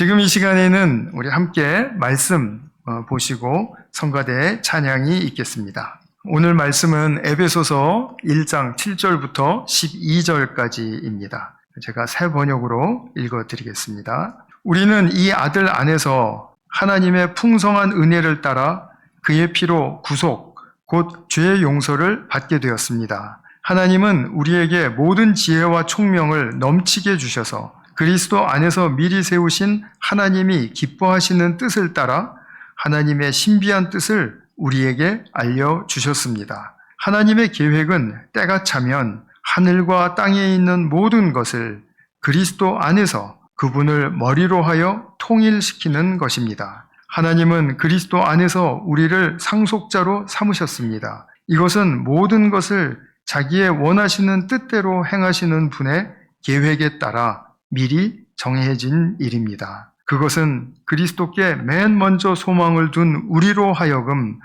지금 이 시간에는 우리 함께 말씀 보시고 성가대의 찬양이 있겠습니다. 오늘 말씀은 에베소서 1장 7절부터 12절까지입니다. 제가 새 번역으로 읽어드리겠습니다. 우리는 이 아들 안에서 하나님의 풍성한 은혜를 따라 그의 피로 구속, 곧 죄의 용서를 받게 되었습니다. 하나님은 우리에게 모든 지혜와 총명을 넘치게 주셔서 그리스도 안에서 미리 세우신 하나님이 기뻐하시는 뜻을 따라 하나님의 신비한 뜻을 우리에게 알려주셨습니다. 하나님의 계획은 때가 차면 하늘과 땅에 있는 모든 것을 그리스도 안에서 그분을 머리로 하여 통일시키는 것입니다. 하나님은 그리스도 안에서 우리를 상속자로 삼으셨습니다. 이것은 모든 것을 자기의 원하시는 뜻대로 행하시는 분의 계획에 따라 미리 정해진 일입니다. 그것은 그리스도께 맨 먼저 소망을 둔 우리로 하여금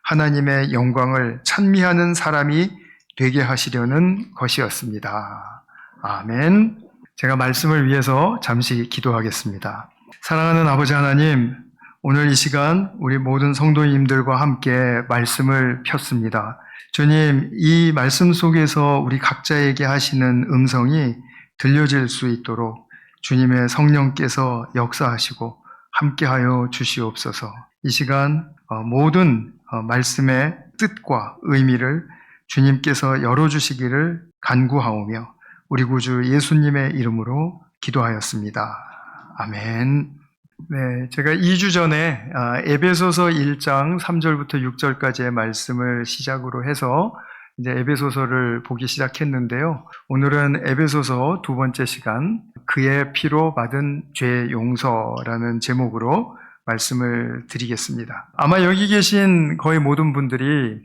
하나님의 영광을 찬미하는 사람이 되게 하시려는 것이었습니다. 아멘. 제가 말씀을 위해서 잠시 기도하겠습니다. 사랑하는 아버지 하나님, 오늘 이 시간 우리 모든 성도님들과 함께 말씀을 폈습니다. 주님, 이 말씀 속에서 우리 각자에게 하시는 음성이 들려질 수 있도록 주님의 성령께서 역사하시고 함께하여 주시옵소서. 이 시간 모든 말씀의 뜻과 의미를 주님께서 열어주시기를 간구하오며 우리 구주 예수님의 이름으로 기도하였습니다. 아멘. 네, 제가 2주 전에 에베소서 1장 3절부터 6절까지의 말씀을 시작으로 해서 이제 에베소서를 보기 시작했는데요. 오늘은 에베소서 두 번째 시간, 그의 피로 받은 죄 용서라는 제목으로 말씀을 드리겠습니다. 아마 여기 계신 거의 모든 분들이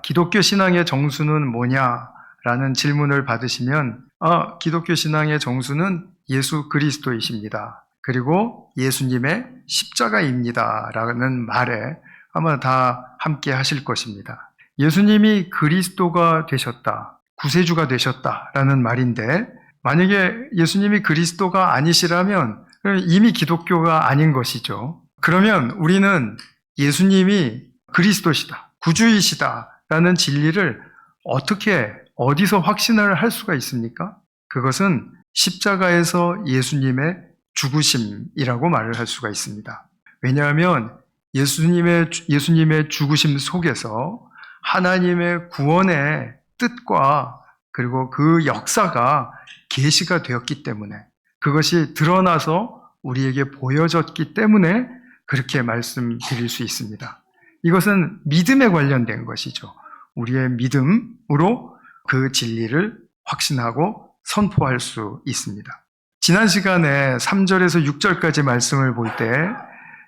기독교 신앙의 정수는 뭐냐라는 질문을 받으시면 기독교 신앙의 정수는 예수 그리스도이십니다. 그리고 예수님의 십자가입니다 라는 말에 아마 다 함께 하실 것입니다. 예수님이 그리스도가 되셨다, 구세주가 되셨다라는 말인데 만약에 예수님이 그리스도가 아니시라면 이미 기독교가 아닌 것이죠. 그러면 우리는 예수님이 그리스도시다, 구주이시다라는 진리를 어디서 확신을 할 수가 있습니까? 그것은 십자가에서 예수님의 죽으심이라고 말을 할 수가 있습니다. 왜냐하면 예수님의 죽으심 속에서 하나님의 구원의 뜻과 그리고 그 역사가 계시가 되었기 때문에, 그것이 드러나서 우리에게 보여졌기 때문에 그렇게 말씀드릴 수 있습니다. 이것은 믿음에 관련된 것이죠. 우리의 믿음으로 그 진리를 확신하고 선포할 수 있습니다. 지난 시간에 3절에서 6절까지 말씀을 볼 때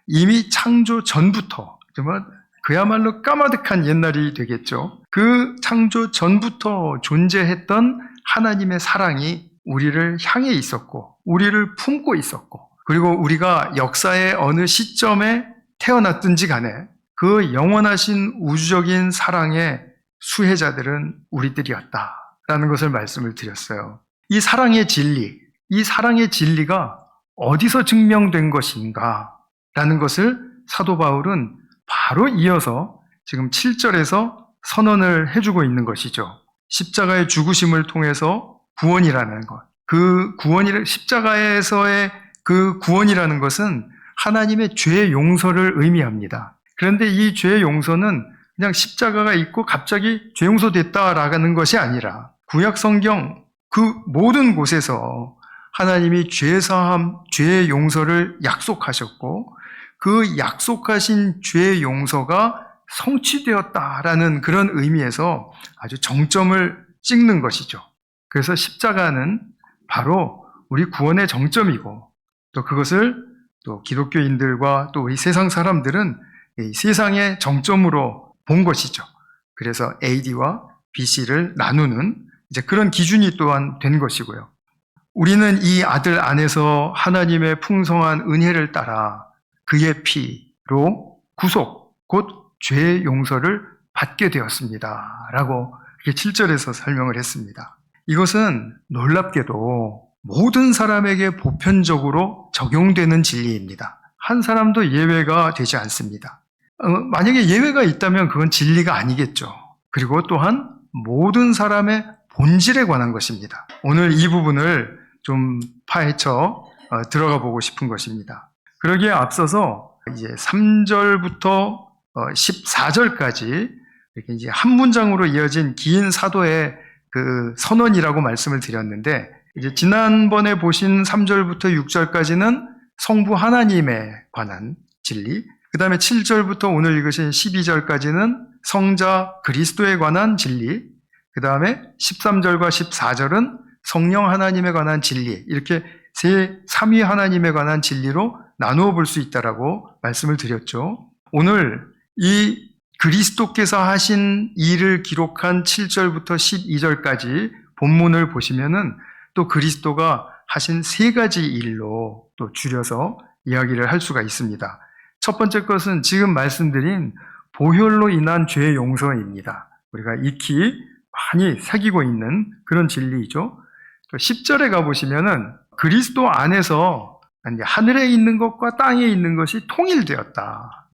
이미 창조 전부터, 정말 그야말로 까마득한 옛날이 되겠죠. 그 창조 전부터 존재했던 하나님의 사랑이 우리를 향해 있었고 우리를 품고 있었고, 그리고 우리가 역사의 어느 시점에 태어났든지 간에 그 영원하신 우주적인 사랑의 수혜자들은 우리들이었다라는 것을 말씀을 드렸어요. 이 사랑의 진리가 어디서 증명된 것인가 라는 것을 사도 바울은 바로 이어서 지금 7절에서 선언을 해주고 있는 것이죠. 십자가의 죽으심을 통해서 구원이라는 것, 십자가에서의 그 구원이라는 것은 하나님의 죄 용서를 의미합니다. 그런데 이 죄 용서는 그냥 십자가가 있고 갑자기 죄 용서됐다라는 것이 아니라 구약 성경 그 모든 곳에서 하나님이 죄사함, 죄 용서를 약속하셨고 그 약속하신 죄 용서가 성취되었다라는 그런 의미에서 아주 정점을 찍는 것이죠. 그래서 십자가는 바로 우리 구원의 정점이고, 또 그것을 또 기독교인들과 또 우리 세상 사람들은 이 세상의 정점으로 본 것이죠. 그래서 AD와 BC를 나누는 이제 그런 기준이 또한 된 것이고요. 우리는 이 아들 안에서 하나님의 풍성한 은혜를 따라 그의 피로 구속, 곧 죄의 용서를 받게 되었습니다 라고 7절에서 설명을 했습니다. 이것은 놀랍게도 모든 사람에게 보편적으로 적용되는 진리입니다. 한 사람도 예외가 되지 않습니다. 만약에 예외가 있다면 그건 진리가 아니겠죠. 그리고 또한 모든 사람의 본질에 관한 것입니다. 오늘 이 부분을 좀 파헤쳐 들어가 보고 싶은 것입니다. 그러기에 앞서서 이제 3절부터 14절까지 이렇게 이제 한 문장으로 이어진 긴 사도의 그 선언이라고 말씀을 드렸는데, 이제 지난번에 보신 3절부터 6절까지는 성부 하나님에 관한 진리, 그 다음에 7절부터 오늘 읽으신 12절까지는 성자 그리스도에 관한 진리, 그 다음에 13절과 14절은 성령 하나님에 관한 진리, 이렇게 삼위 하나님에 관한 진리로 나누어 볼 수 있다라고 말씀을 드렸죠. 오늘 이 그리스도께서 하신 일을 기록한 7절부터 12절까지 본문을 보시면은 또 그리스도가 하신 세 가지 일로 또 줄여서 이야기를 할 수가 있습니다. 첫 번째 것은 지금 말씀드린 보혈로 인한 죄 용서입니다. 우리가 익히 많이 새기고 있는 그런 진리이죠. 10절에 가보시면은 그리스도 안에서 하늘에 있는 것과 땅에 있는 것이 통일되었다.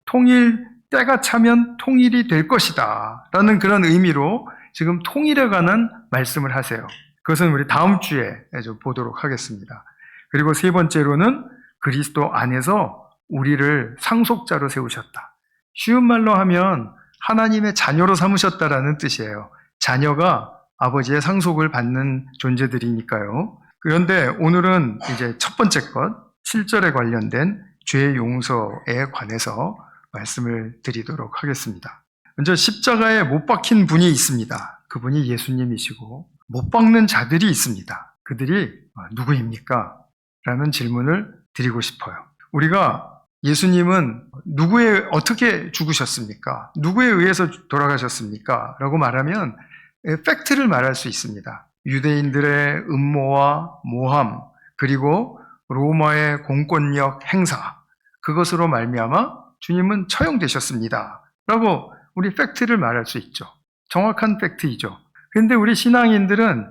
때가 차면 통일이 될 것이다. 라는 그런 의미로 지금 통일에 관한 말씀을 하세요. 그것은 우리 다음 주에 좀 보도록 하겠습니다. 그리고 세 번째로는 그리스도 안에서 우리를 상속자로 세우셨다. 쉬운 말로 하면 하나님의 자녀로 삼으셨다라는 뜻이에요. 자녀가 아버지의 상속을 받는 존재들이니까요. 그런데 오늘은 이제 첫 번째 것, 7절에 관련된 죄 용서에 관해서 말씀을 드리도록 하겠습니다. 먼저 십자가에 못 박힌 분이 있습니다. 그분이 예수님이시고 못 박는 자들이 있습니다. 그들이 누구입니까? 라는 질문을 드리고 싶어요. 우리가 예수님은 어떻게 죽으셨습니까? 누구에 의해서 돌아가셨습니까? 라고 말하면 팩트를 말할 수 있습니다. 유대인들의 음모와 모함, 그리고 로마의 공권력 행사, 그것으로 말미암아 주님은 처형되셨습니다. 라고 우리 팩트를 말할 수 있죠. 정확한 팩트이죠. 그런데 우리 신앙인들은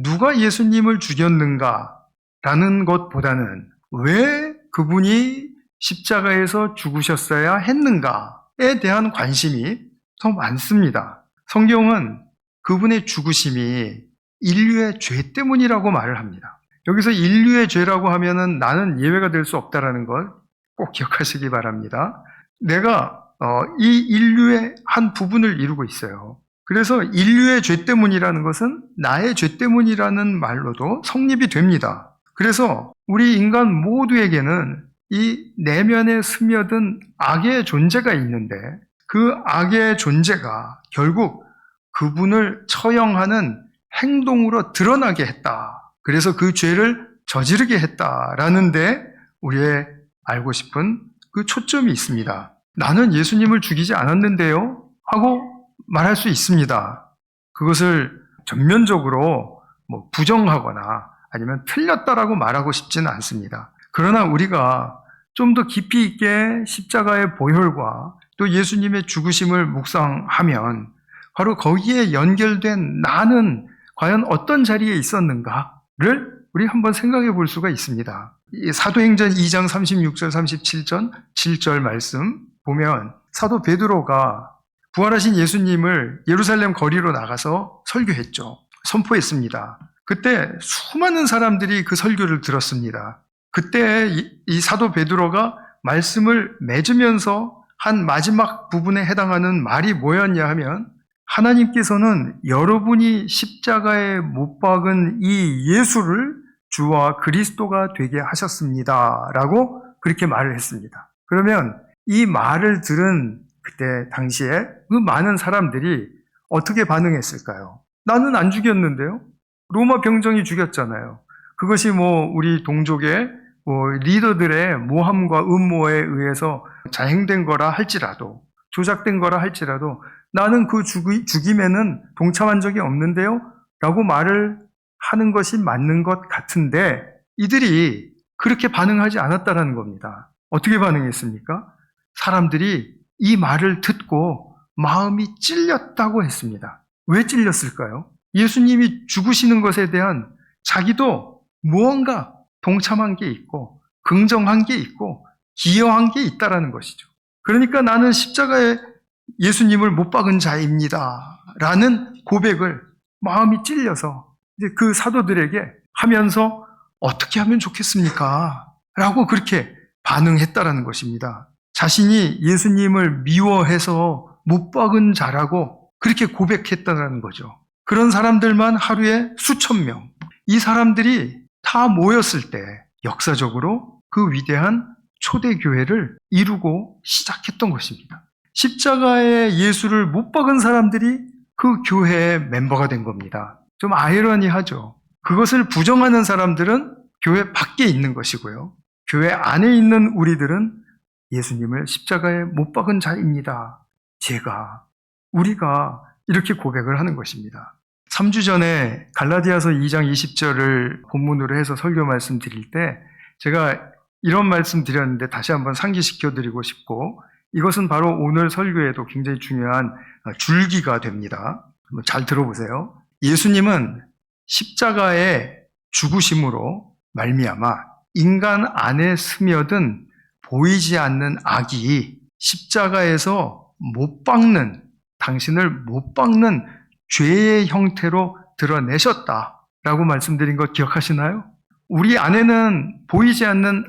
누가 예수님을 죽였는가 라는 것보다는 왜 그분이 십자가에서 죽으셨어야 했는가에 대한 관심이 더 많습니다. 성경은 그분의 죽으심이 인류의 죄 때문이라고 말을 합니다. 여기서 인류의 죄라고 하면은 나는 예외가 될 수 없다라는 걸 꼭 기억하시기 바랍니다. 내가 이 인류의 한 부분을 이루고 있어요. 그래서 인류의 죄 때문이라는 것은 나의 죄 때문이라는 말로도 성립이 됩니다. 그래서 우리 인간 모두에게는 이 내면에 스며든 악의 존재가 있는데 그 악의 존재가 결국 그분을 처형하는 행동으로 드러나게 했다. 그래서 그 죄를 저지르게 했다라는데 우리의 알고 싶은 그 초점이 있습니다. 나는 예수님을 죽이지 않았는데요? 하고 말할 수 있습니다. 그것을 전면적으로 부정하거나 아니면 틀렸다라고 말하고 싶지는 않습니다. 그러나 우리가 좀 더 깊이 있게 십자가의 보혈과 또 예수님의 죽으심을 묵상하면 바로 거기에 연결된 나는 과연 어떤 자리에 있었는가를 우리 한번 생각해 볼 수가 있습니다. 사도행전 2장 36절, 37절, 7절 말씀 보면 사도 베드로가 부활하신 예수님을 예루살렘 거리로 나가서 설교했죠. 선포했습니다. 그때 수많은 사람들이 그 설교를 들었습니다. 그때 이 사도 베드로가 말씀을 맺으면서 한 마지막 부분에 해당하는 말이 뭐였냐 하면 하나님께서는 여러분이 십자가에 못 박은 이 예수를 주와 그리스도가 되게 하셨습니다. 라고 그렇게 말을 했습니다. 그러면 이 말을 들은 그때 당시에 그 많은 사람들이 어떻게 반응했을까요? 나는 안 죽였는데요? 로마 병정이 죽였잖아요. 그것이 우리 동족의 리더들의 모함과 음모에 의해서 자행된 거라 할지라도, 조작된 거라 할지라도 나는 그 죽임에는 동참한 적이 없는데요? 라고 말을 하는 것이 맞는 것 같은데 이들이 그렇게 반응하지 않았다라는 겁니다. 어떻게 반응했습니까? 사람들이 이 말을 듣고 마음이 찔렸다고 했습니다. 왜 찔렸을까요? 예수님이 죽으시는 것에 대한 자기도 무언가 동참한 게 있고 긍정한 게 있고 기여한 게 있다라는 것이죠. 그러니까 나는 십자가에 예수님을 못 박은 자입니다 라는 고백을 마음이 찔려서 이제 그 사도들에게 하면서 어떻게 하면 좋겠습니까? 라고 그렇게 반응했다라는 것입니다. 자신이 예수님을 미워해서 못 박은 자라고 그렇게 고백했다는 거죠. 그런 사람들만 하루에 수천 명. 이 사람들이 다 모였을 때 역사적으로 그 위대한 초대교회를 이루고 시작했던 것입니다. 십자가에 예수를 못 박은 사람들이 그 교회의 멤버가 된 겁니다. 좀 아이러니하죠. 그것을 부정하는 사람들은 교회 밖에 있는 것이고요. 교회 안에 있는 우리들은 예수님을 십자가에 못 박은 자입니다. 우리가 이렇게 고백을 하는 것입니다. 3주 전에 갈라디아서 2장 20절을 본문으로 해서 설교 말씀 드릴 때 제가 이런 말씀 드렸는데 다시 한번 상기시켜 드리고 싶고, 이것은 바로 오늘 설교에도 굉장히 중요한 줄기가 됩니다. 한번 잘 들어보세요. 예수님은 십자가의 죽으심으로 말미암아 인간 안에 스며든 보이지 않는 악이 십자가에서 당신을 못 박는 죄의 형태로 드러내셨다라고 말씀드린 거 기억하시나요? 우리 안에는 보이지 않는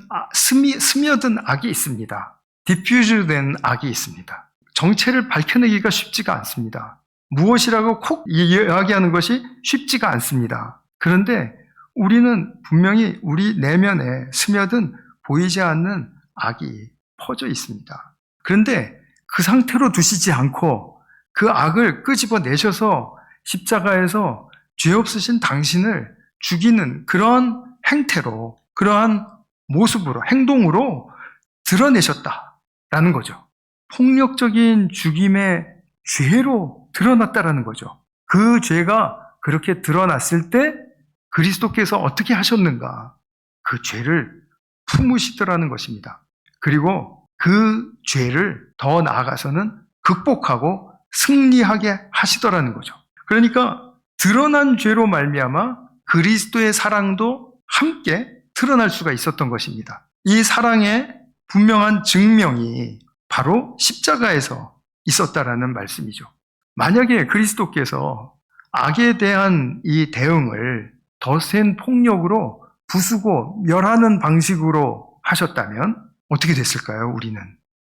스며든 악이 있습니다. 디퓨즈된 악이 있습니다. 정체를 밝혀내기가 쉽지가 않습니다. 무엇이라고 콕 이야기하는 것이 쉽지가 않습니다. 그런데 우리는 분명히 우리 내면에 스며든 보이지 않는 악이 퍼져 있습니다. 그런데 그 상태로 두시지 않고 그 악을 끄집어내셔서 십자가에서 죄 없으신 당신을 죽이는 그런 행태로, 그러한 모습으로, 행동으로 드러내셨다라는 거죠. 폭력적인 죽임의 죄로 드러났다라는 거죠. 그 죄가 그렇게 드러났을 때 그리스도께서 어떻게 하셨는가? 그 죄를 품으시더라는 것입니다. 그리고 그 죄를 더 나아가서는 극복하고 승리하게 하시더라는 거죠. 그러니까 드러난 죄로 말미암아 그리스도의 사랑도 함께 드러날 수가 있었던 것입니다. 이 사랑의 분명한 증명이 바로 십자가에서 있었다라는 말씀이죠. 만약에 그리스도께서 악에 대한 이 대응을 더 센 폭력으로 부수고 멸하는 방식으로 하셨다면 어떻게 됐을까요?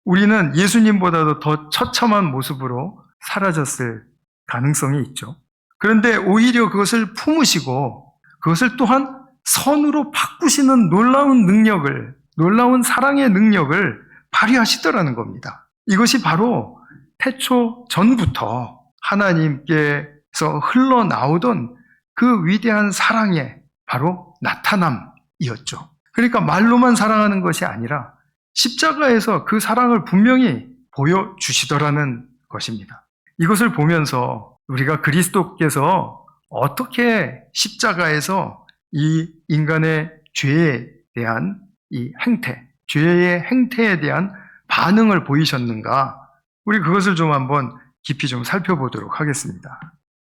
우리는 예수님보다도 더 처참한 모습으로 사라졌을 가능성이 있죠. 그런데 오히려 그것을 품으시고 그것을 또한 선으로 바꾸시는 놀라운 사랑의 능력을 발휘하시더라는 겁니다. 이것이 바로 태초 전부터 하나님께서 흘러나오던 그 위대한 사랑의 바로 나타남이었죠. 그러니까 말로만 사랑하는 것이 아니라 십자가에서 그 사랑을 분명히 보여주시더라는 것입니다. 이것을 보면서 우리가 그리스도께서 어떻게 십자가에서 이 인간의 죄에 대한 이 행태, 죄의 행태에 대한 반응을 보이셨는가? 우리 그것을 좀 한번 깊이 좀 살펴보도록 하겠습니다.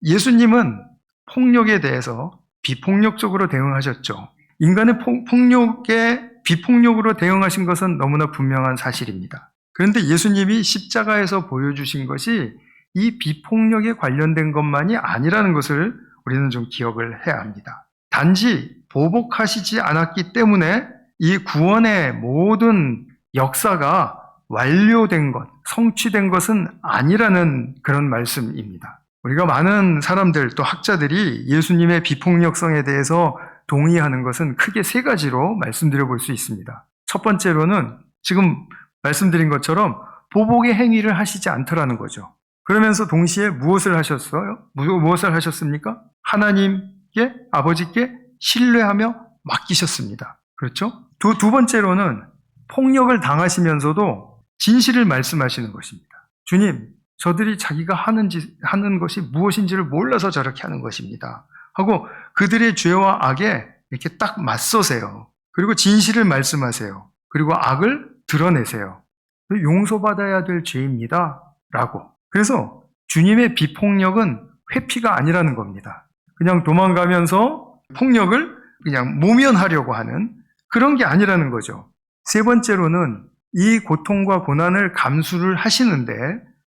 예수님은 폭력에 대해서 비폭력적으로 대응하셨죠. 인간의 폭력에 비폭력으로 대응하신 것은 너무나 분명한 사실입니다. 그런데 예수님이 십자가에서 보여주신 것이 이 비폭력에 관련된 것만이 아니라는 것을 우리는 좀 기억을 해야 합니다. 단지 보복하시지 않았기 때문에 이 구원의 모든 역사가 완료된 것, 성취된 것은 아니라는 그런 말씀입니다. 우리가 많은 사람들, 또 학자들이 예수님의 비폭력성에 대해서 동의하는 것은 크게 세 가지로 말씀드려 볼 수 있습니다. 첫 번째로는 지금 말씀드린 것처럼 보복의 행위를 하시지 않더라는 거죠. 그러면서 동시에 무엇을 하셨어요? 무엇을 하셨습니까? 하나님께, 아버지께 신뢰하며 맡기셨습니다. 그렇죠? 두 번째로는 폭력을 당하시면서도 진실을 말씀하시는 것입니다. 주님, 저들이 자기가 하는 것이 무엇인지를 몰라서 저렇게 하는 것입니다. 하고 그들의 죄와 악에 이렇게 딱 맞서세요. 그리고 진실을 말씀하세요. 그리고 악을 드러내세요. 용서받아야 될 죄입니다. 라고. 그래서 주님의 비폭력은 회피가 아니라는 겁니다. 그냥 도망가면서 폭력을 그냥 모면하려고 하는 그런 게 아니라는 거죠. 세 번째로는 이 고통과 고난을 감수를 하시는데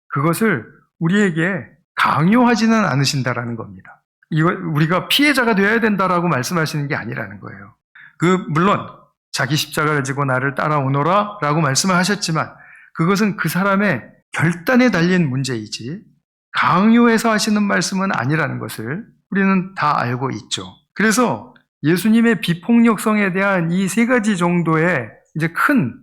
그것을 우리에게 강요하지는 않으신다라는 겁니다. 우리가 피해자가 되어야 된다라고 말씀하시는 게 아니라는 거예요. 물론 자기 십자가를 지고 나를 따라오너라 라고 말씀을 하셨지만 그것은 그 사람의 결단에 달린 문제이지 강요해서 하시는 말씀은 아니라는 것을 우리는 다 알고 있죠. 그래서 예수님의 비폭력성에 대한 이 세 가지 정도의 이제 큰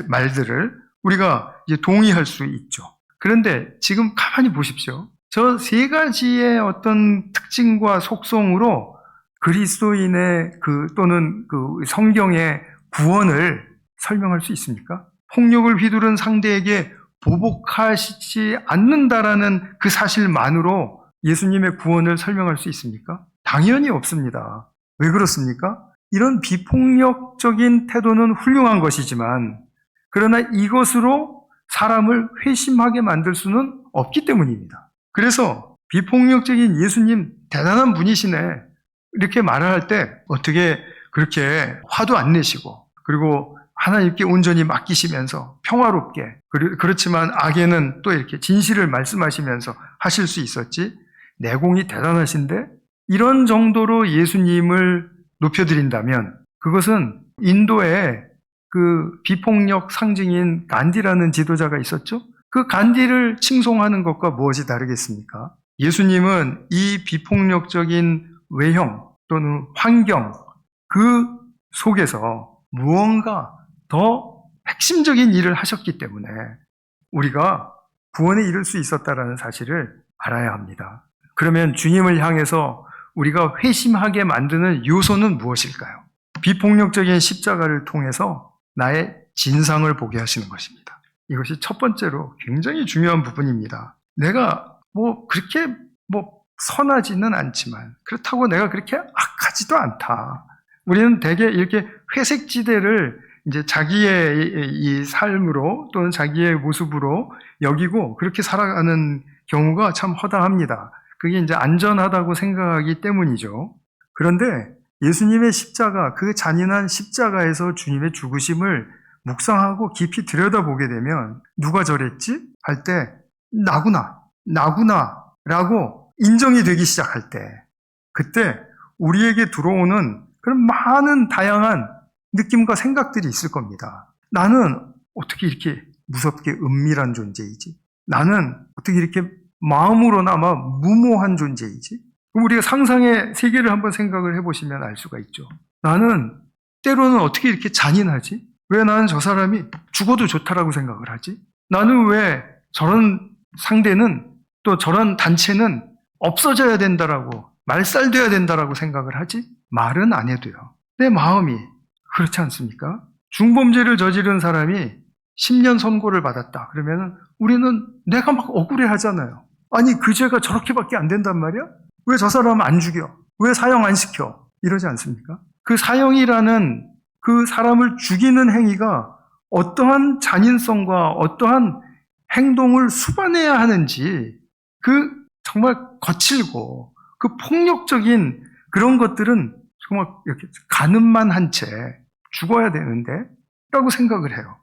말들을 우리가 이제 동의할 수 있죠. 그런데 지금 가만히 보십시오. 저 세 가지의 어떤 특징과 속성으로 그리스도인의 또는 성경의 구원을 설명할 수 있습니까? 폭력을 휘두른 상대에게 보복하시지 않는다라는 그 사실만으로 예수님의 구원을 설명할 수 있습니까? 당연히 없습니다. 왜 그렇습니까? 이런 비폭력적인 태도는 훌륭한 것이지만 그러나 이것으로 사람을 회심하게 만들 수는 없기 때문입니다. 그래서 비폭력적인 예수님 대단한 분이시네 이렇게 말을 할 때 어떻게 그렇게 화도 안 내시고 그리고 하나님께 온전히 맡기시면서 평화롭게 그렇지만 악에는 또 이렇게 진실을 말씀하시면서 하실 수 있었지? 내공이 대단하신데 이런 정도로 예수님을 높여드린다면 그것은 인도에 그 비폭력 상징인 간디라는 지도자가 있었죠? 그 간디를 칭송하는 것과 무엇이 다르겠습니까? 예수님은 이 비폭력적인 외형 또는 환경 그 속에서 무언가 더 핵심적인 일을 하셨기 때문에 우리가 구원에 이를 수 있었다는 사실을 알아야 합니다. 그러면 주님을 향해서 우리가 회심하게 만드는 요소는 무엇일까요? 비폭력적인 십자가를 통해서 나의 진상을 보게 하시는 것입니다. 이것이 첫 번째로 굉장히 중요한 부분입니다. 내가 그렇게 선하지는 않지만 그렇다고 내가 그렇게 악하지도 않다. 우리는 대개 이렇게 회색지대를 이제 자기의 이 삶으로 또는 자기의 모습으로 여기고 그렇게 살아가는 경우가 참 허다합니다. 그게 이제 안전하다고 생각하기 때문이죠. 그런데 예수님의 십자가, 그 잔인한 십자가에서 주님의 죽으심을 묵상하고 깊이 들여다보게 되면 누가 저랬지? 할 때 나구나 라고 인정이 되기 시작할 때 그때 우리에게 들어오는 그런 많은 다양한 느낌과 생각들이 있을 겁니다. 나는 어떻게 이렇게 무섭게 은밀한 존재이지? 나는 어떻게 이렇게 마음으로나마 무모한 존재이지? 그럼 우리가 상상의 세계를 한번 생각을 해보시면 알 수가 있죠. 나는 때로는 어떻게 이렇게 잔인하지? 왜 나는 저 사람이 죽어도 좋다라고 생각을 하지? 나는 왜 저런 상대는 또 저런 단체는 없어져야 된다라고 말살돼야 된다라고 생각을 하지? 말은 안 해도요. 내 마음이 그렇지 않습니까? 중범죄를 저지른 사람이 10년 선고를 받았다. 그러면 우리는 내가 막 억울해 하잖아요. 아니 그 죄가 저렇게밖에 안 된단 말이야? 왜 저 사람 안 죽여? 왜 사형 안 시켜? 이러지 않습니까? 그 사형이라는 그 사람을 죽이는 행위가 어떠한 잔인성과 어떠한 행동을 수반해야 하는지 그 정말 거칠고 그 폭력적인 그런 것들은 정말 이렇게 가늠만 한 채 죽어야 되는데 라고 생각을 해요.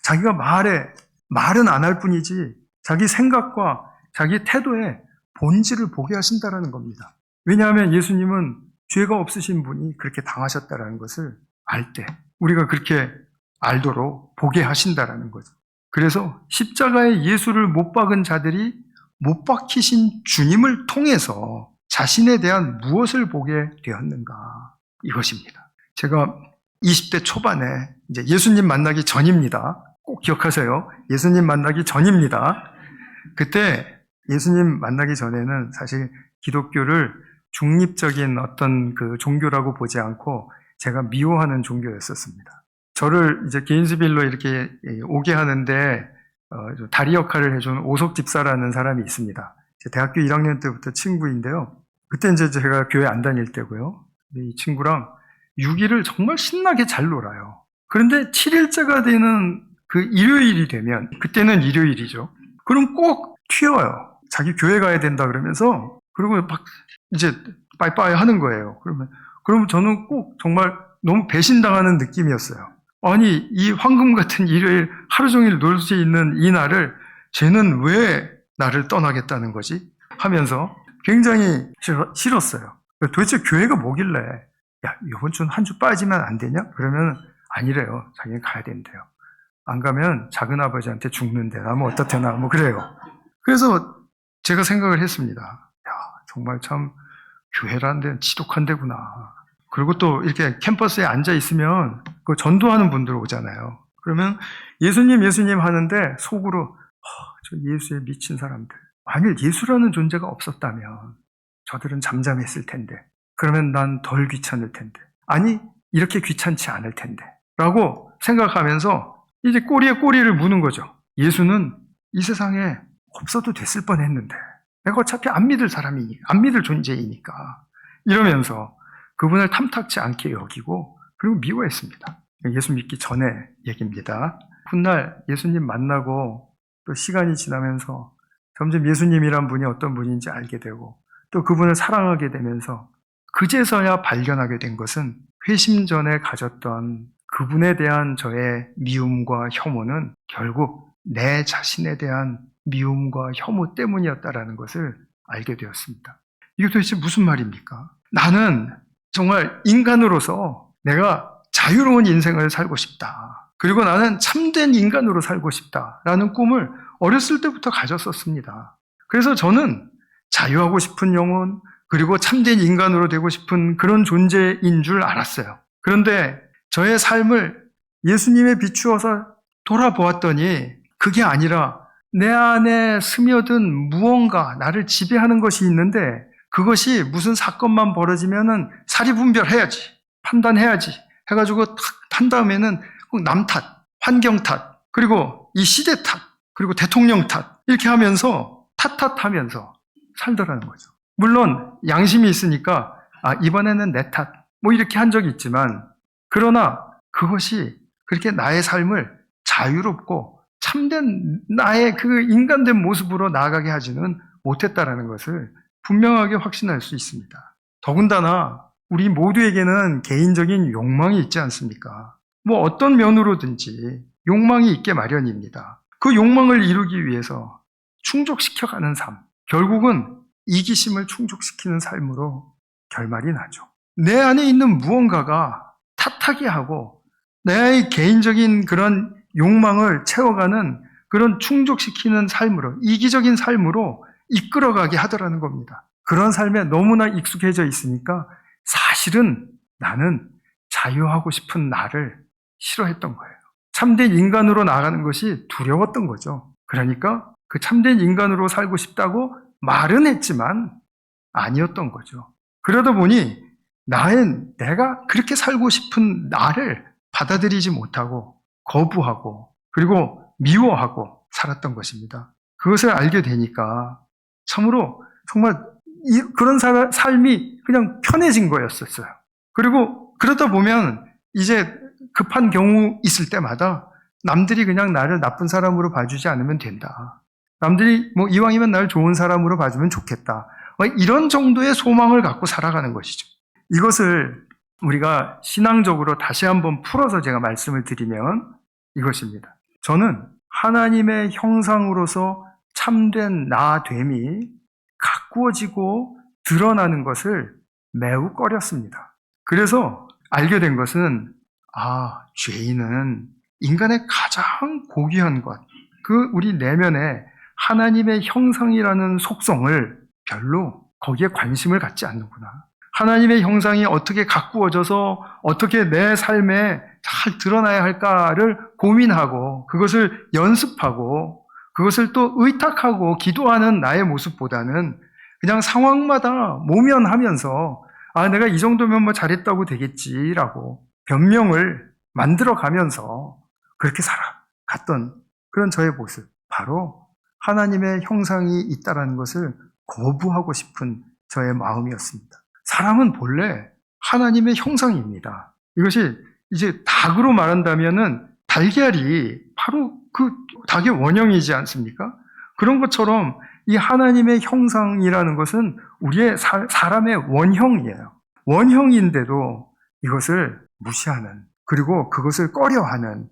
자기가 말은 안 할 뿐이지 자기 생각과 자기 태도에 본질을 보게 하신다라는 겁니다. 왜냐하면 예수님은 죄가 없으신 분이 그렇게 당하셨다라는 것을 알 때 우리가 그렇게 알도록 보게 하신다라는 거죠. 그래서 십자가에 예수를 못 박은 자들이 못 박히신 주님을 통해서 자신에 대한 무엇을 보게 되었는가 이것입니다. 제가 20대 초반에 이제 예수님 만나기 전입니다. 꼭 기억하세요. 예수님 만나기 전입니다. 그때 예수님 만나기 전에는 사실 기독교를 중립적인 어떤 그 종교라고 보지 않고 제가 미워하는 종교였었습니다. 저를 이제 게인스빌로 이렇게 오게 하는데 다리 역할을 해준 오석 집사라는 사람이 있습니다. 대학교 1학년 때부터 친구인데요. 그때 이제 제가 교회 안 다닐 때고요. 이 친구랑 6일을 정말 신나게 잘 놀아요. 그런데 7일째가 되는 그 일요일이 되면 그때는 일요일이죠. 그럼 꼭 튀어요. 자기 교회 가야 된다 그러면서 그리고 막 이제 빠이빠이 하는 거예요. 그러면 저는 꼭 정말 너무 배신당하는 느낌이었어요. 아니, 이 황금 같은 일요일 하루 종일 놀 수 있는 이 날을 쟤는 왜 나를 떠나겠다는 거지? 하면서 굉장히 싫었어요. 도대체 교회가 뭐길래 야, 이번 주는 한 주 빠지면 안 되냐? 그러면 아니래요. 자기는 가야 된대요. 안 가면 작은 아버지한테 죽는데 나 뭐 어떻대나 뭐 그래요. 그래서 제가 생각을 했습니다. 야, 정말 참 교회라는 데는 지독한 데구나. 그리고 또 이렇게 캠퍼스에 앉아 있으면 그 전도하는 분들 오잖아요. 그러면 예수님 하는데 속으로 저 예수에 미친 사람들. 만일 예수라는 존재가 없었다면 저들은 잠잠했을 텐데. 그러면 난 덜 귀찮을 텐데. 아니, 이렇게 귀찮지 않을 텐데. 라고 생각하면서 이제 꼬리에 꼬리를 무는 거죠. 예수는 이 세상에 없어도 됐을 뻔했는데 내가 어차피 안 믿을 존재이니까 이러면서 그분을 탐탁지 않게 여기고 그리고 미워했습니다. 예수 믿기 전에 얘기입니다. 훗날 예수님 만나고 또 시간이 지나면서 점점 예수님이란 분이 어떤 분인지 알게 되고 또 그분을 사랑하게 되면서 그제서야 발견하게 된 것은 회심 전에 가졌던 그분에 대한 저의 미움과 혐오는 결국 내 자신에 대한 미움과 혐오 때문이었다라는 것을 알게 되었습니다. 이게 도대체 무슨 말입니까? 나는 정말 인간으로서 내가 자유로운 인생을 살고 싶다. 그리고 나는 참된 인간으로 살고 싶다라는 꿈을 어렸을 때부터 가졌었습니다. 그래서 저는 자유하고 싶은 영혼, 그리고 참된 인간으로 되고 싶은 그런 존재인 줄 알았어요. 그런데 저의 삶을 예수님에 비추어서 돌아보았더니 그게 아니라 내 안에 스며든 무언가 나를 지배하는 것이 있는데 그것이 무슨 사건만 벌어지면은 사리분별해야지, 판단해야지 해가지고 탁 한 다음에는 꼭 남 탓, 환경 탓, 그리고 이 시대 탓, 그리고 대통령 탓 이렇게 하면서 탓하면서 살더라는 거죠. 물론 양심이 있으니까 이번에는 내 탓, 뭐 이렇게 한 적이 있지만 그러나 그것이 그렇게 나의 삶을 자유롭고 참된 나의 그 인간된 모습으로 나아가게 하지는 못했다라는 것을 분명하게 확신할 수 있습니다. 더군다나 우리 모두에게는 개인적인 욕망이 있지 않습니까? 뭐 어떤 면으로든지 욕망이 있게 마련입니다. 그 욕망을 이루기 위해서 충족시켜가는 삶, 결국은 이기심을 충족시키는 삶으로 결말이 나죠. 내 안에 있는 무언가가 탓하게 하고 내 개인적인 그런 욕망을 채워가는 그런 충족시키는 삶으로, 이기적인 삶으로 이끌어가게 하더라는 겁니다. 그런 삶에 너무나 익숙해져 있으니까 사실은 나는 자유하고 싶은 나를 싫어했던 거예요. 참된 인간으로 나가는 것이 두려웠던 거죠. 그러니까 그 참된 인간으로 살고 싶다고 말은 했지만 아니었던 거죠. 그러다 보니 내가 그렇게 살고 싶은 나를 받아들이지 못하고 거부하고 그리고 미워하고 살았던 것입니다. 그것을 알게 되니까 참으로 정말 그런 삶이 그냥 편해진 거였었어요. 그리고 그러다 보면 이제 급한 경우 있을 때마다 남들이 그냥 나를 나쁜 사람으로 봐주지 않으면 된다. 남들이 뭐 이왕이면 나를 좋은 사람으로 봐주면 좋겠다. 이런 정도의 소망을 갖고 살아가는 것이죠. 이것을 우리가 신앙적으로 다시 한번 풀어서 제가 말씀을 드리면 이것입니다. 저는 하나님의 형상으로서 참된 나됨이 가꾸어지고 드러나는 것을 매우 꺼렸습니다. 그래서 알게 된 것은 죄인은 인간의 가장 고귀한 것, 그 우리 내면에 하나님의 형상이라는 속성을 별로 거기에 관심을 갖지 않는구나. 하나님의 형상이 어떻게 가꾸어져서 어떻게 내 삶에 잘 드러나야 할까를 고민하고 그것을 연습하고 그것을 또 의탁하고 기도하는 나의 모습보다는 그냥 상황마다 모면하면서 내가 이 정도면 뭐 잘했다고 되겠지라고 변명을 만들어 가면서 그렇게 살아갔던 그런 저의 모습, 바로 하나님의 형상이 있다는 것을 거부하고 싶은 저의 마음이었습니다. 사람은 본래 하나님의 형상입니다. 이것이 이제 닭으로 말한다면은 달걀이 바로 그 닭의 원형이지 않습니까? 그런 것처럼 이 하나님의 형상이라는 것은 우리의 사람의 원형이에요. 원형인데도 이것을 무시하는, 그리고 그것을 꺼려하는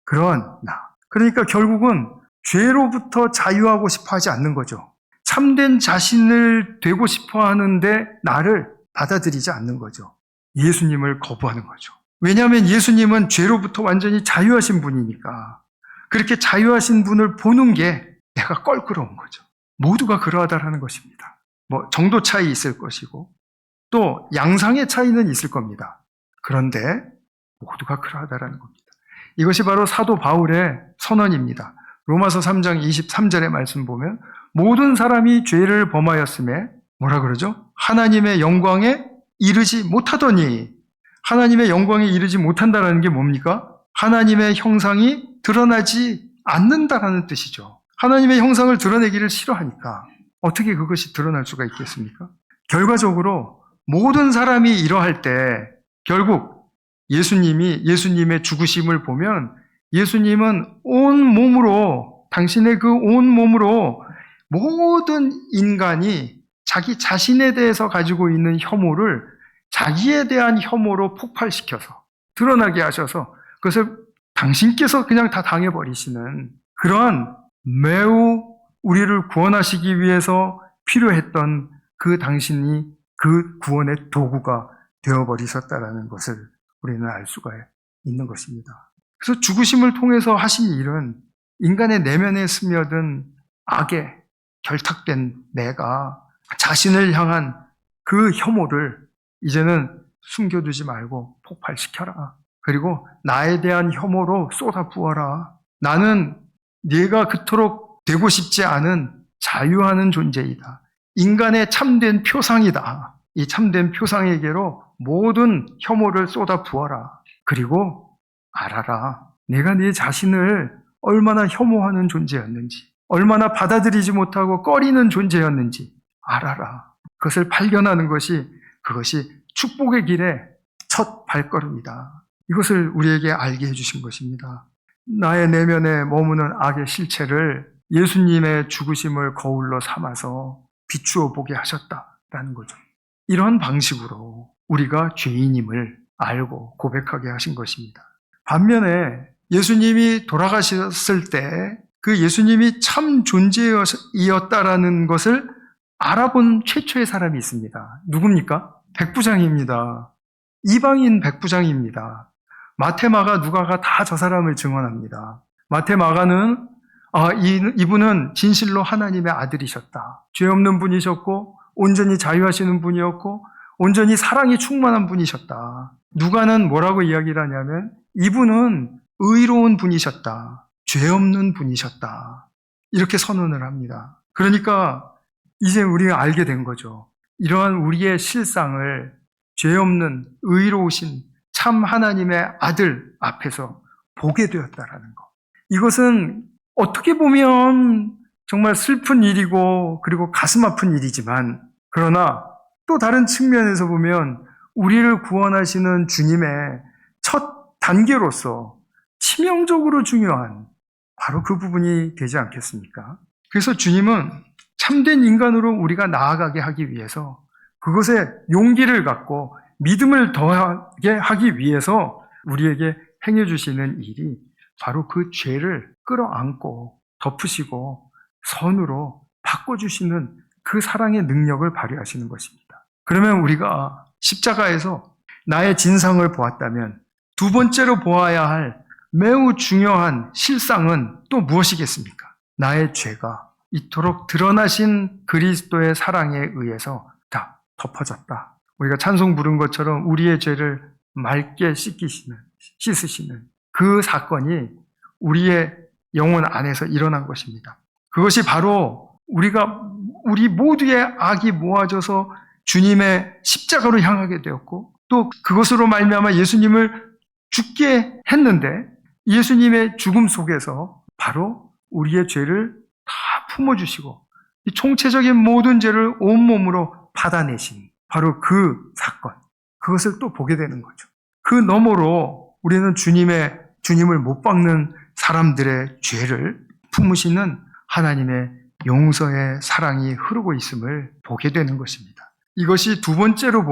그런 나. 그러니까 결국은 죄로부터 자유하고 싶어 하지 않는 거죠. 참된 자신을 되고 싶어 하는데 나를 받아들이지 않는 거죠. 예수님을 거부하는 거죠. 왜냐하면 예수님은 죄로부터 완전히 자유하신 분이니까. 그렇게 자유하신 분을 보는 게 내가 껄끄러운 거죠. 모두가 그러하다라는 것입니다. 정도 차이 있을 것이고 또 양상의 차이는 있을 겁니다. 그런데 모두가 그러하다라는 겁니다. 이것이 바로 사도 바울의 선언입니다. 로마서 3장 23절의 말씀 보면 모든 사람이 죄를 범하였음에 뭐라 그러죠? 하나님의 영광에 이르지 못하더니, 하나님의 영광에 이르지 못한다는 게 뭡니까? 하나님의 형상이 드러나지 않는다라는 뜻이죠. 하나님의 형상을 드러내기를 싫어하니까 어떻게 그것이 드러날 수가 있겠습니까? 결과적으로 모든 사람이 이러할 때 결국 예수님의 죽으심을 보면 예수님은 온 몸으로, 당신의 그 온 몸으로 모든 인간이 자기 자신에 대해서 가지고 있는 혐오를 자기에 대한 혐오로 폭발시켜서 드러나게 하셔서 그것을 당신께서 그냥 다 당해버리시는 그러한 매우 우리를 구원하시기 위해서 필요했던 그 당신이 그 구원의 도구가 되어버리셨다라는 것을 우리는 알 수가 있는 것입니다. 그래서 죽으심을 통해서 하신 일은 인간의 내면에 스며든 악에 결탁된 내가 자신을 향한 그 혐오를 이제는 숨겨두지 말고 폭발시켜라. 그리고 나에 대한 혐오로 쏟아부어라. 나는 네가 그토록 되고 싶지 않은 자유하는 존재이다. 인간의 참된 표상이다. 이 참된 표상에게로 모든 혐오를 쏟아부어라. 그리고 알아라. 내가 네 자신을 얼마나 혐오하는 존재였는지, 얼마나 받아들이지 못하고 꺼리는 존재였는지 알아라. 그것을 발견하는 것이 그것이 축복의 길의 첫 발걸음이다. 이것을 우리에게 알게 해주신 것입니다. 나의 내면에 머무는 악의 실체를 예수님의 죽으심을 거울로 삼아서 비추어 보게 하셨다라는 거죠. 이런 방식으로 우리가 죄인임을 알고 고백하게 하신 것입니다. 반면에 예수님이 돌아가셨을 때 그 예수님이 참 존재이었다라는 것을 알아본 최초의 사람이 있습니다. 누굽니까? 백부장입니다. 이방인 백부장입니다. 마태, 마가, 누가가 다 저 사람을 증언합니다. 마태, 마가는 이분은 진실로 하나님의 아들이셨다. 죄 없는 분이셨고 온전히 자유하시는 분이었고 온전히 사랑이 충만한 분이셨다. 누가는 뭐라고 이야기를 하냐면 이분은 의로운 분이셨다. 죄 없는 분이셨다. 이렇게 선언을 합니다. 그러니까 이제 우리가 알게 된 거죠. 이러한 우리의 실상을 죄 없는 의로우신 참 하나님의 아들 앞에서 보게 되었다라는 것. 이것은 어떻게 보면 정말 슬픈 일이고 그리고 가슴 아픈 일이지만 그러나 또 다른 측면에서 보면 우리를 구원하시는 주님의 첫 단계로서 치명적으로 중요한 바로 그 부분이 되지 않겠습니까? 그래서 주님은 참된 인간으로 우리가 나아가게 하기 위해서 그것에 용기를 갖고 믿음을 더하게 하기 위해서 우리에게 행해 주시는 일이 바로 그 죄를 끌어안고 덮으시고 선으로 바꿔주시는 그 사랑의 능력을 발휘하시는 것입니다. 그러면 우리가 십자가에서 나의 진상을 보았다면 두 번째로 보아야 할 매우 중요한 실상은 또 무엇이겠습니까? 나의 죄가 이토록 드러나신 그리스도의 사랑에 의해서 다 덮어졌다. 우리가 찬송 부른 것처럼 우리의 죄를 맑게 씻으시는 그 사건이 우리의 영혼 안에서 일어난 것입니다. 그것이 바로 우리 모두의 악이 모아져서 주님의 십자가로 향하게 되었고 또 그것으로 말미암아 예수님을 죽게 했는데 예수님의 죽음 속에서 바로 우리의 죄를 다 품어주시고 이 총체적인 모든 죄를 온몸으로 받아내신 바로 그 사건, 그것을 또 보게 되는 거죠. 그 너머로 우리는 주님을 못 박는 사람들의 죄를 품으시는 하나님의 용서의 사랑이 흐르고 있음을 보게 되는 것입니다. 이것이 두 번째로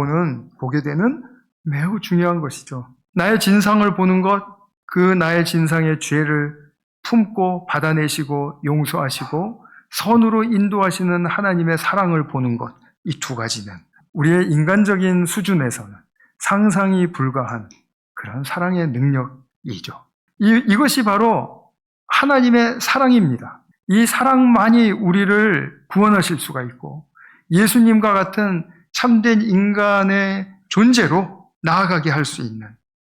보게 되는 매우 중요한 것이죠. 나의 진상을 보는 것, 그 나의 진상의 죄를 품고 받아내시고 용서하시고 선으로 인도하시는 하나님의 사랑을 보는 것, 이 두 가지는 우리의 인간적인 수준에서는 상상이 불가한 그런 사랑의 능력이죠. 이것이 바로 하나님의 사랑입니다. 이 사랑만이 우리를 구원하실 수가 있고 예수님과 같은 참된 인간의 존재로 나아가게 할 수 있는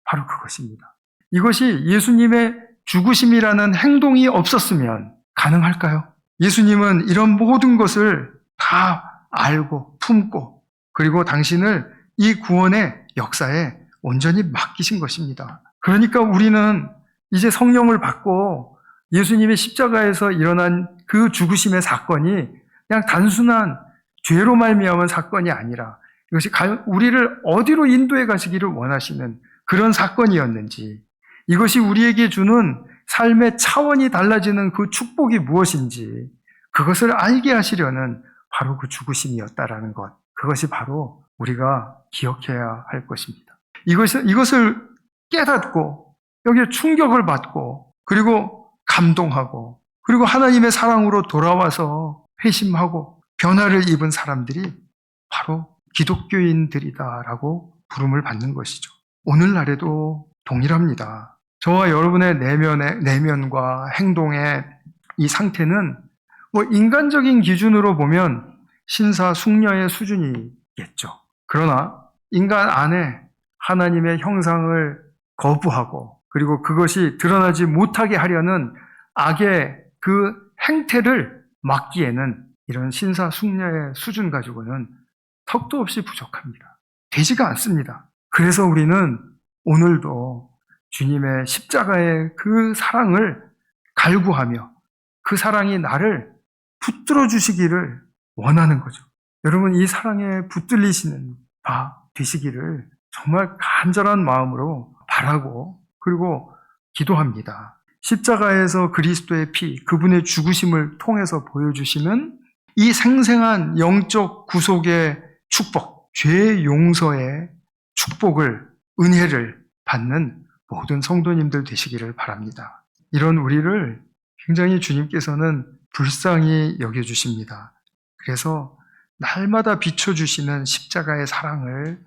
바로 그것입니다. 이것이 예수님의 죽으심이라는 행동이 없었으면 가능할까요? 예수님은 이런 모든 것을 다 알고 품고 그리고 당신을 이 구원의 역사에 온전히 맡기신 것입니다. 그러니까 우리는 이제 성령을 받고 예수님의 십자가에서 일어난 그 죽으심의 사건이 그냥 단순한 죄로 말미암은 사건이 아니라 이것이 우리를 어디로 인도해 가시기를 원하시는 그런 사건이었는지, 이것이 우리에게 주는 삶의 차원이 달라지는 그 축복이 무엇인지 그것을 알게 하시려는 바로 그 죽으심이었다라는 것, 그것이 바로 우리가 기억해야 할 것입니다. 이것을 깨닫고 여기에 충격을 받고 그리고 감동하고 그리고 하나님의 사랑으로 돌아와서 회심하고 변화를 입은 사람들이 바로 기독교인들이다라고 부름을 받는 것이죠. 오늘날에도 동일합니다. 저와 여러분의 내면과 행동의 이 상태는 인간적인 기준으로 보면 신사숙녀의 수준이겠죠. 그러나 인간 안에 하나님의 형상을 거부하고 그리고 그것이 드러나지 못하게 하려는 악의 그 행태를 막기에는 이런 신사숙녀의 수준 가지고는 턱도 없이 부족합니다. 되지가 않습니다. 그래서 우리는 오늘도 주님의 십자가의 그 사랑을 갈구하며 그 사랑이 나를 붙들어 주시기를 원하는 거죠. 여러분, 이 사랑에 붙들리시는 바 되시기를 정말 간절한 마음으로 바라고 그리고 기도합니다. 십자가에서 그리스도의 피, 그분의 죽으심을 통해서 보여주시는 이 생생한 영적 구속의 축복, 죄 용서의 축복을, 은혜를 받는 모든 성도님들 되시기를 바랍니다. 이런 우리를 굉장히 주님께서는 불쌍히 여겨주십니다. 그래서 날마다 비춰주시는 십자가의 사랑을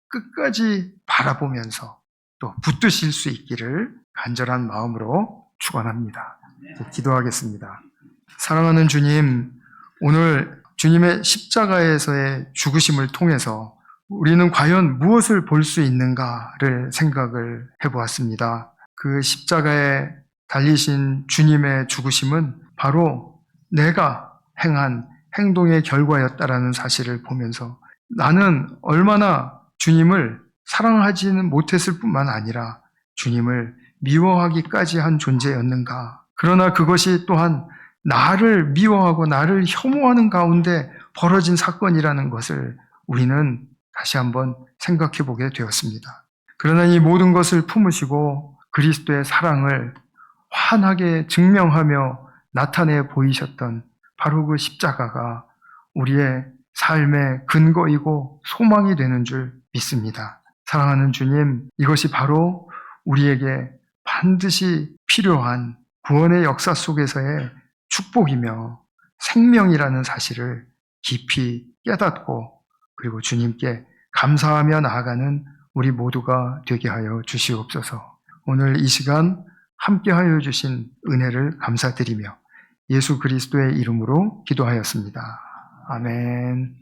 끝까지 바라보면서 또 붙드실 수 있기를 간절한 마음으로 축원합니다. 기도하겠습니다. 사랑하는 주님, 오늘 주님의 십자가에서의 죽으심을 통해서 우리는 과연 무엇을 볼 수 있는가를 생각을 해보았습니다. 그 십자가에 달리신 주님의 죽으심은 바로 내가 행한 행동의 결과였다라는 사실을 보면서 나는 얼마나 주님을 사랑하지는 못했을 뿐만 아니라 주님을 미워하기까지 한 존재였는가. 그러나 그것이 또한 나를 미워하고 나를 혐오하는 가운데 벌어진 사건이라는 것을 우리는 다시 한번 생각해 보게 되었습니다. 그러나 이 모든 것을 품으시고 그리스도의 사랑을 환하게 증명하며 나타내 보이셨던 바로 그 십자가가 우리의 삶의 근거이고 소망이 되는 줄 믿습니다. 사랑하는 주님, 이것이 바로 우리에게 반드시 필요한 구원의 역사 속에서의 축복이며 생명이라는 사실을 깊이 깨닫고 그리고 주님께 감사하며 나아가는 우리 모두가 되게 하여 주시옵소서. 오늘 이 시간 함께 하여 주신 은혜를 감사드리며 예수 그리스도의 이름으로 기도하였습니다. 아멘.